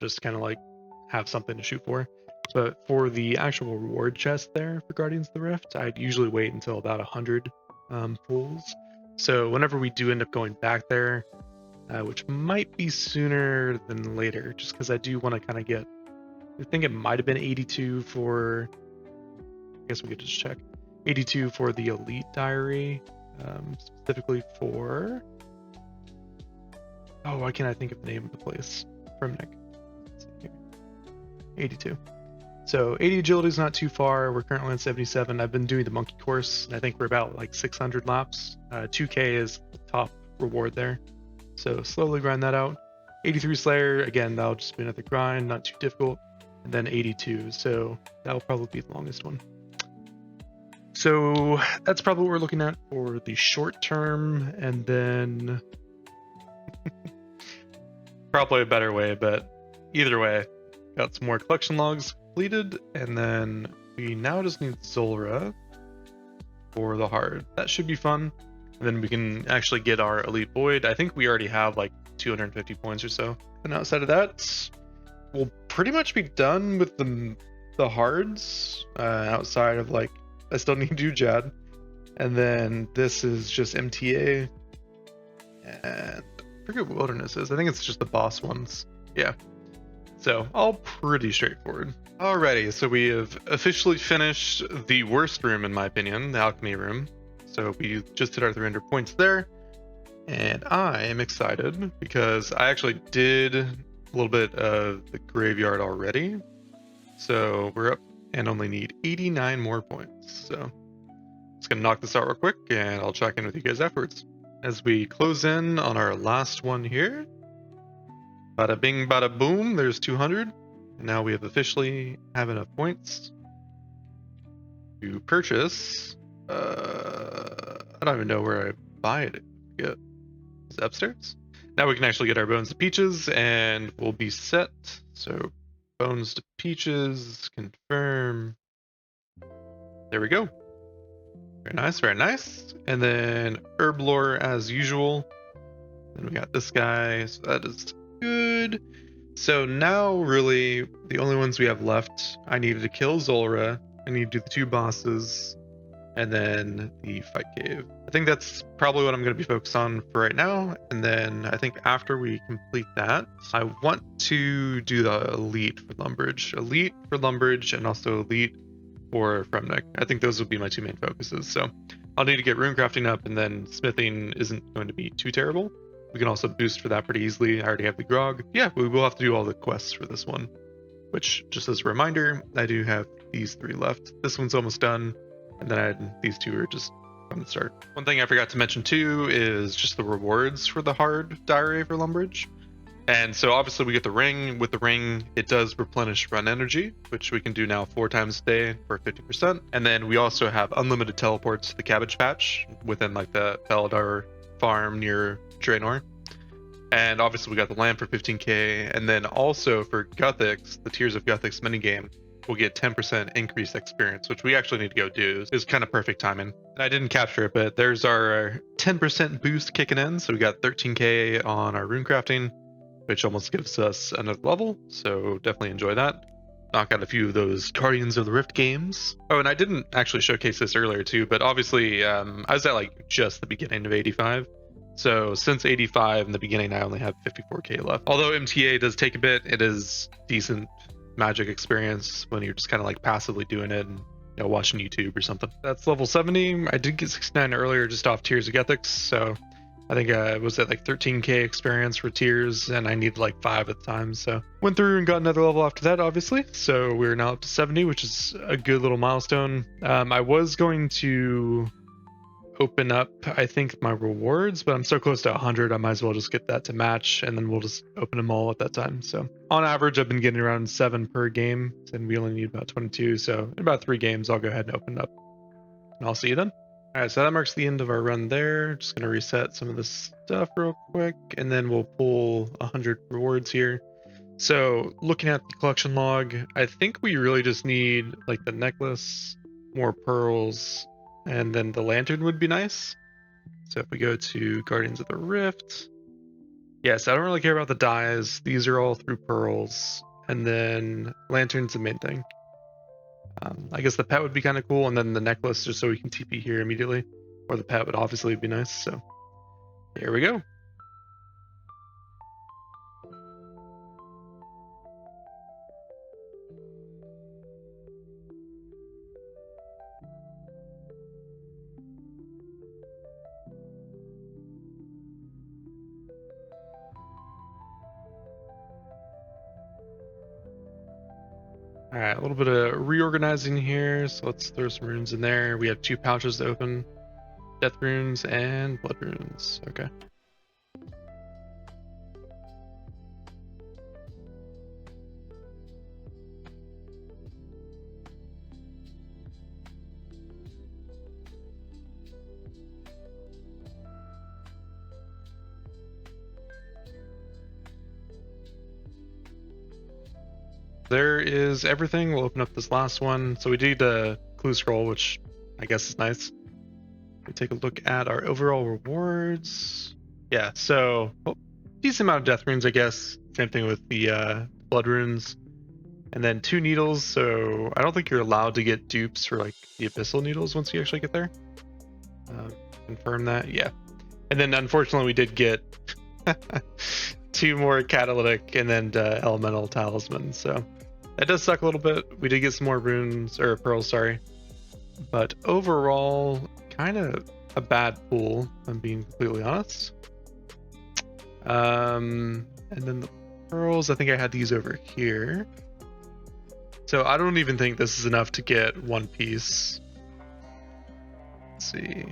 just kind of like have something to shoot for. But for the actual reward chest there for Guardians of the Rift, I'd usually wait until about 100 pulls. So whenever we do end up going back there, which might be sooner than later, just because I do want to kind of get, I think it might have been 82 for, I guess we could just check, 82 for the Elite Diary, specifically for, oh, why can't I think of the name of the place from Nick? 82. So 80 agility is not too far. We're currently on 77. I've been doing the monkey course, and I think we're about like 600 laps. 2K is the top reward there. So slowly grind that out. 83 Slayer, again, that'll just be another grind, not too difficult. And then 82, so that'll probably be the longest one. So that's probably what we're looking at for the short term, and then probably a better way, but either way, got some more collection logs completed, and then we now just need Zulrah for the hard. That should be fun. And then we can actually get our Elite Void. I think we already have like 250 points or so. And outside of that, we'll pretty much be done with the hards. Outside of like, I still need to do Jad. And then this is just MTA. And I forget what Wilderness is. I think it's just the boss ones. Yeah. So all pretty straightforward. Alrighty, so we have officially finished the worst room in my opinion, the alchemy room. So we just did our 300 points there, and I am excited because I actually did a little bit of the graveyard already. So we're up and only need 89 more points. So just gonna knock this out real quick, and I'll check in with you guys afterwards. As we close in on our last one here, bada bing, bada boom, there's 200. And now we have officially have enough points to purchase. I don't even know where I buy it. Is it upstairs? Now we can actually get our bones to peaches, and we'll be set. So bones to peaches, confirm. There we go. Very nice, very nice. And then herb lore as usual. And we got this guy, so that is good. So now really the only ones we have left, I needed to kill Zulrah, I need to do the 2 bosses, and then the fight cave. I think that's probably what I'm going to be focused on for right now. And then I think after we complete that, I want to do the elite for Lumbridge. Elite for Lumbridge and also elite for Fremnik. I think those will be my 2 main focuses. So I'll need to get runecrafting up, and then smithing isn't going to be too terrible. We can also boost for that pretty easily. I already have the grog. Yeah, we will have to do all the quests for this one, which, just as a reminder, I do have these 3 left. This one's almost done, and then these 2 are just from the start. One thing I forgot to mention too is just the rewards for the hard diary for Lumbridge. And so obviously we get the ring. With the ring, it does replenish run energy, which we can do now 4 times a day for 50%. And then we also have unlimited teleports to the cabbage patch within like the Beladar farm near Draenor. And obviously we got the lamp for 15k, and then also for Guthix, the Tears of Guthix minigame, we'll get 10% increased experience, which we actually need to go do. It's kind of perfect timing. And I didn't capture it, but there's our 10% boost kicking in. So we got 13k on our runecrafting, which almost gives us another level. So definitely enjoy that. Knock out a few of those Guardians of the Rift games. Oh, and I didn't actually showcase this earlier too, but obviously I was at like just the beginning of 85. So since 85 in the beginning, I only have 54k left. Although MTA does take a bit, it is decent magic experience when you're just kind of like passively doing it and, you know, watching YouTube or something. That's level 70. I did get 69 earlier just off Tears of Guthix, so I think I was at like 13k experience for Tears, and I needed like 5 at the time. So went through and got another level after that, obviously. So we're now up to 70, which is a good little milestone. I was going to open up, I think, my rewards, but I'm so close to 100, I might as well just get that to match, and then we'll just open them all at that time. So on average, I've been getting around 7 per game, and we only need about 22. So in about 3 games, I'll go ahead and open it up, and I'll see you then. All right, so that marks the end of our run there. Just gonna reset some of this stuff real quick, and then we'll pull 100 rewards here. So looking at the collection log, I think we really just need like the necklace, more pearls, and then the lantern would be nice. So if we go to Guardians of the Rift, Yes, I don't really care about the dyes. These are all through pearls. And then lantern's the main thing. I guess the pet would be kind of cool, and then the necklace just so we can TP here immediately. Or the pet would obviously be nice, so here we go. All right, a little bit of reorganizing here. So let's throw some runes in there. We have 2 pouches to open. Death runes and blood runes. Okay. There is everything. We'll open up this last one. So we did a clue scroll, which I guess is nice. We take a look at our overall rewards. Yeah, so decent amount of death runes, I guess. Same thing with the blood runes. And then 2 needles, so I don't think you're allowed to get dupes for like the abyssal needles once you actually get there. Confirm that, yeah. And then unfortunately we did get 2 more catalytic and then elemental talisman, so that does suck a little bit. We did get some more runes, or pearls, sorry. But overall, kind of a bad pool, if I'm being completely honest. And then the pearls, I think I had these over here. So I don't even think this is enough to get 1 piece. Let's see.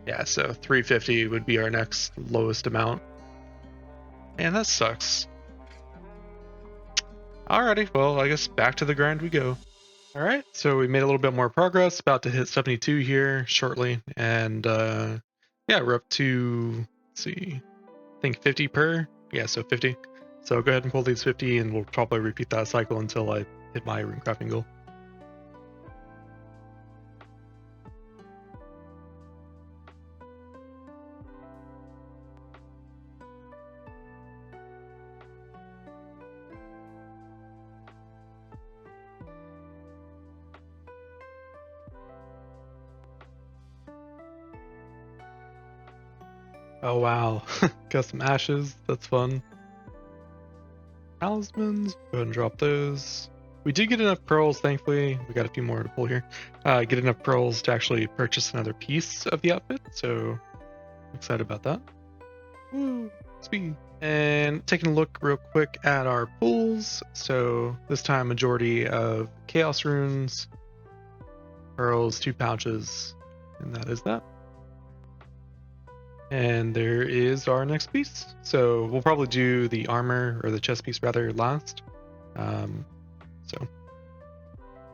Yeah, so 350 would be our next lowest amount. Man, that sucks. Alrighty, well, I guess back to the grind we go. Alright, so we made a little bit more progress, about to hit 72 here shortly, and yeah, we're up to, let's see, I think 50 per? Yeah, so 50. So go ahead and pull these 50, and we'll probably repeat that cycle until I hit my rune crafting goal. Oh wow, got some ashes, that's fun. Talismans, go ahead and drop those. We did get enough pearls, thankfully. We got a few more to pull here. Get enough pearls to actually purchase another piece of the outfit, so I'm excited about that. Woo, speed. And taking a look real quick at our pulls. So this time majority of chaos runes, pearls, 2 pouches, and that is that. And there is our next piece. So we'll probably do the armor, or the chest piece rather, last. So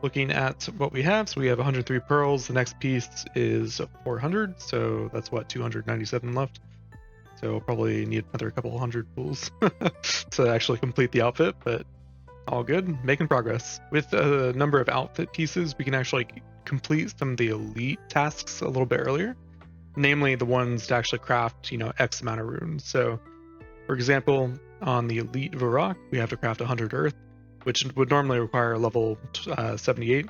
looking at what we have, so we have 103 pearls. The next piece is 400, so that's what, 297 left. So we'll probably need another couple hundred pulls to actually complete the outfit, but all good, making progress. With a number of outfit pieces, we can actually complete some of the elite tasks a little bit earlier. Namely the ones to actually craft, X amount of runes. So, for example, on the Elite Varrock, we have to craft 100 Earth, which would normally require a level 78,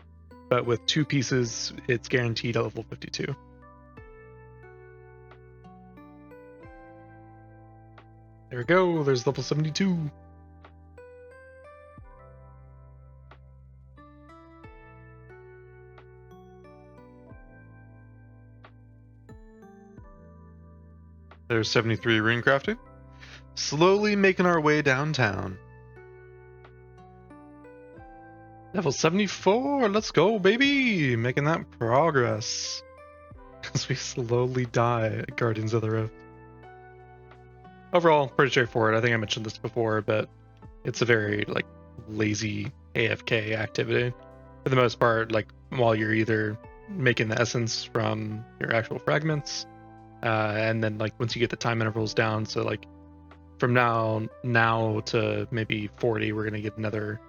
but with 2 pieces, it's guaranteed at level 52. There we go, there's level 72. There's 73 rune crafting. Slowly making our way downtown. Level 74, let's go, baby! Making that progress. As we slowly die at Guardians of the Rift. Overall, pretty straightforward. I think I mentioned this before, but it's a very, lazy AFK activity. For the most part, while you're either making the essence from your actual fragments, and then once you get the time intervals down, so from now to maybe 40, we're gonna get another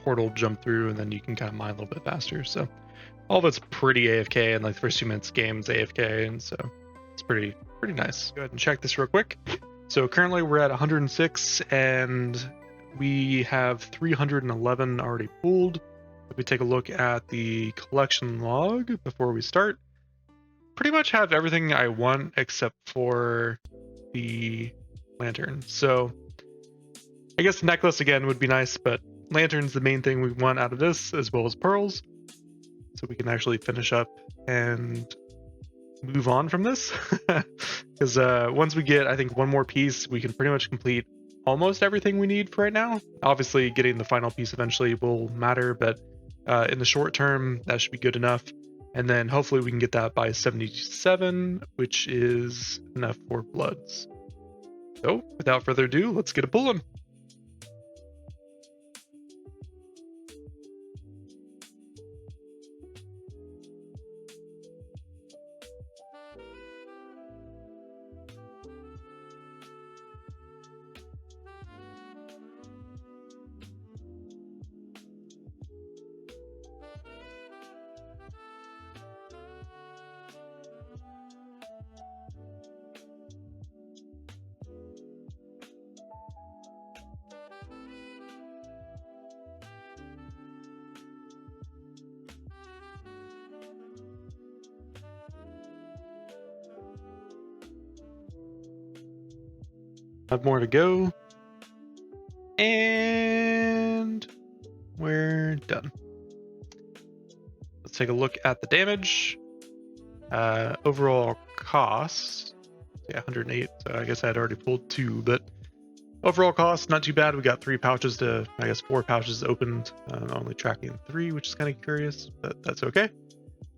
portal jump through, and then you can kind of mine a little bit faster. So all of it's pretty AFK, and the first 2 minutes game's AFK, and so it's pretty pretty nice. Go ahead and check this real quick. So currently we're at 106 and we have 311 already pulled. If we take a look at the collection log before we start, pretty much have everything I want except for the lantern. So I guess the necklace again would be nice, but lantern's the main thing we want out of this, as well as pearls. So we can actually finish up and move on from this. Because once we get, I think, one more piece, we can pretty much complete almost everything we need for right now. Obviously, getting the final piece eventually will matter, but in the short term, that should be good enough. And then hopefully we can get that by 77, which is enough for bloods. So without further ado, let's get a pulling. Have more to go. And we're done. Let's take a look at the damage. Overall cost, yeah, 108. So I guess I had already pulled 2, but overall cost, not too bad. We got 3 pouches to, I guess 4 pouches opened. Only tracking 3, which is kind of curious, but that's okay.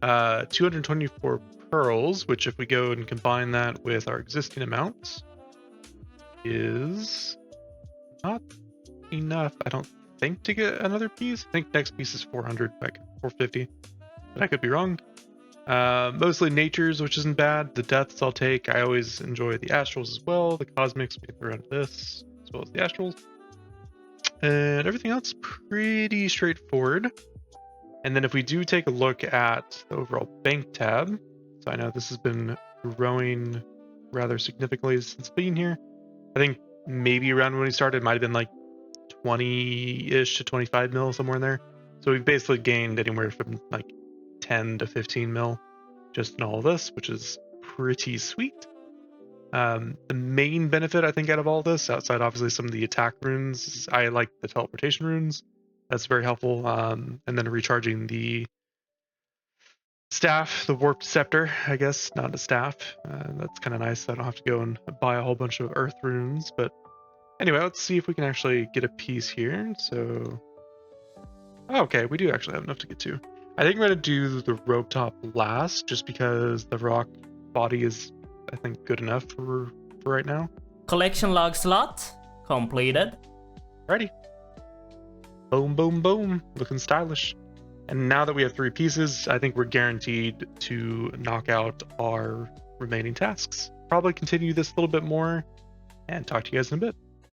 224 pearls, which if we go and combine that with our existing amounts, is not enough, I don't think, to get another piece. I think next piece is 400, like 450, but I could be wrong. Mostly natures, which isn't bad. The deaths I'll take. I always enjoy the astrals as well. The cosmics, we can throw into this, as well as the astrals. And everything else pretty straightforward. And then if we do take a look at the overall bank tab, so I know this has been growing rather significantly since being here. I think maybe around when we started, it might have been like 20-ish to 25 mil, somewhere in there. So we've basically gained anywhere from like 10 to 15 mil just in all of this, which is pretty sweet. The main benefit, I think, out of all this, outside obviously some of the attack runes, I like the teleportation runes. That's very helpful. And then recharging the staff, the warped scepter, I guess, not a staff. That's kind of nice. I don't have to go and buy a whole bunch of earth runes. But anyway, let's see if we can actually get a piece here. So, oh, okay, we do actually have enough to get to. I think we're going to do the rope top last, just because the rock body is, I think, good enough for right now. Collection log slot completed. Ready. Boom, boom, boom. Looking stylish. And now that we have 3 pieces, I think we're guaranteed to knock out our remaining tasks. Probably continue this a little bit more and talk to you guys in a bit.